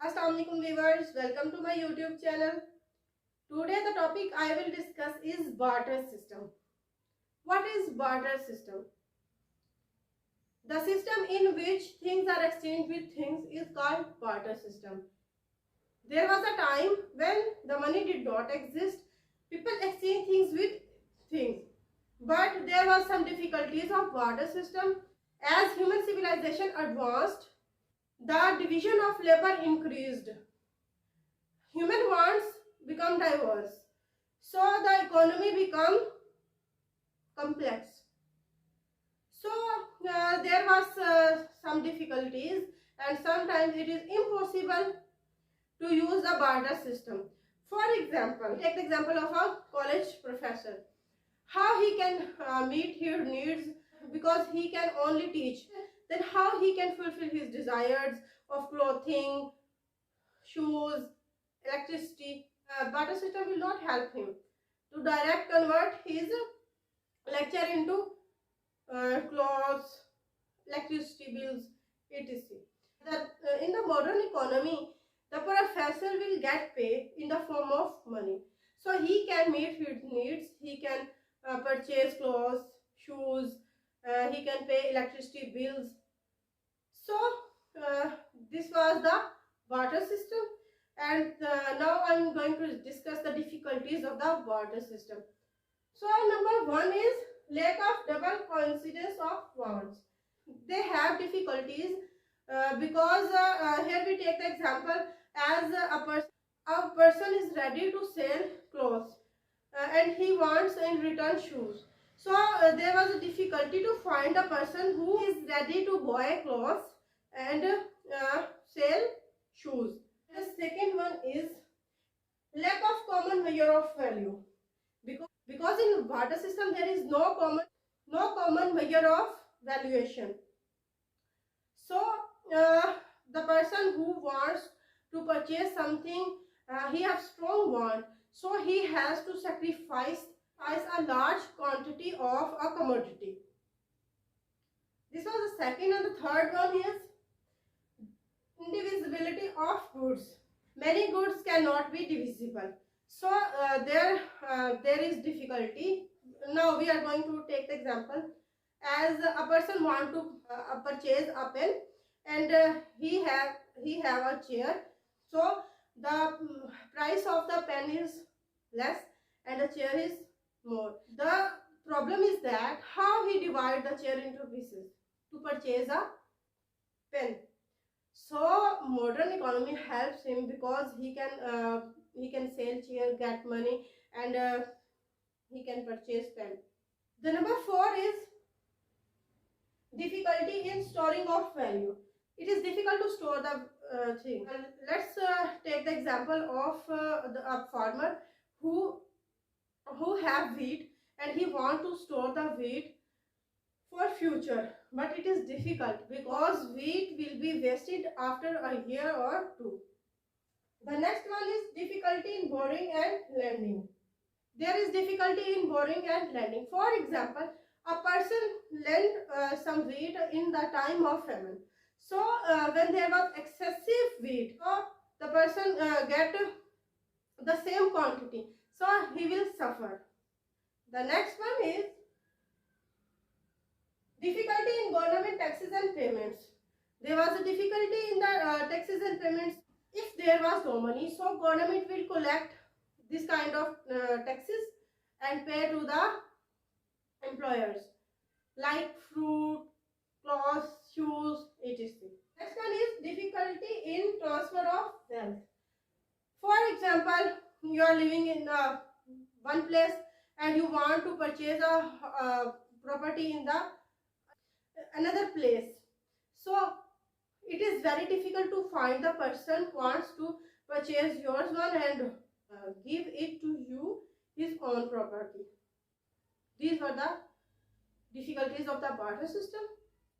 Assalamualaikum viewers, welcome to my YouTube channel. Today the topic I will discuss is barter system. What is barter system? The system in which things are exchanged with things is called barter system. There was a time when the money did not exist. People exchange things with things. But there were some difficulties of barter system. As human civilization advanced, the division of labor increased. Human wants become diverse. So the economy become complex. So there was some difficulties, and sometimes it is impossible to use the barter system. For example, take the example of a college professor. How he can meet his needs because he can only teach. Then how he can fulfill his desires of clothing, shoes, electricity. Barter system will not help him to direct convert his lecture into clothes, electricity bills, etc. In the modern economy, the professor will get paid in the form of money. So he can meet his needs, he can purchase clothes, shoes, he can pay electricity bills. So this was the barter system, and now I am going to discuss the difficulties of the barter system. So number one is lack of double coincidence of wants. They have difficulties because here we take the example as a person is ready to sell clothes and he wants in return shoes. So there was a difficulty to find a person who is ready to buy clothes and sell shoes. The second one is lack of common measure of value. Because in barter system there is no common measure of valuation. So the person who wants to purchase something, he has strong want, so he has to sacrifice a large quantity of a commodity. This was the second, and the third one is indivisibility of goods. Many goods cannot be divisible. So there is difficulty. Now we are going to take the example as a person want to purchase a pen, and he have a chair. So the price of the pen is less and the chair is more. The problem is that how he divide the chair into pieces to purchase a pen. So modern economy helps him because he can sell chair, get money, and he can purchase pen. The number 4 is difficulty in storing of value. It is difficult to store the thing. Let's take the example of a farmer who have wheat and he want to store the wheat for future, but it is difficult because wheat will be wasted after a year or two. The next one is difficulty in borrowing and lending. There is difficulty in borrowing and lending. For example, a person lend some wheat in the time of famine. So when there was excessive wheat, so the person get the same quantity, so he will suffer. The next one is difficulty in government taxes and payments. There was a difficulty in the taxes and payments. If there was no money, so government will collect this kind of taxes and pay to the employers like fruit, clothes, shoes, etc. Next one is difficulty in transfer of wealth. For example, you are living in one place and you want to purchase a property in the another place. So it is very difficult to find the person who wants to purchase yours one and give it to you his own property. These were the difficulties of the barter system.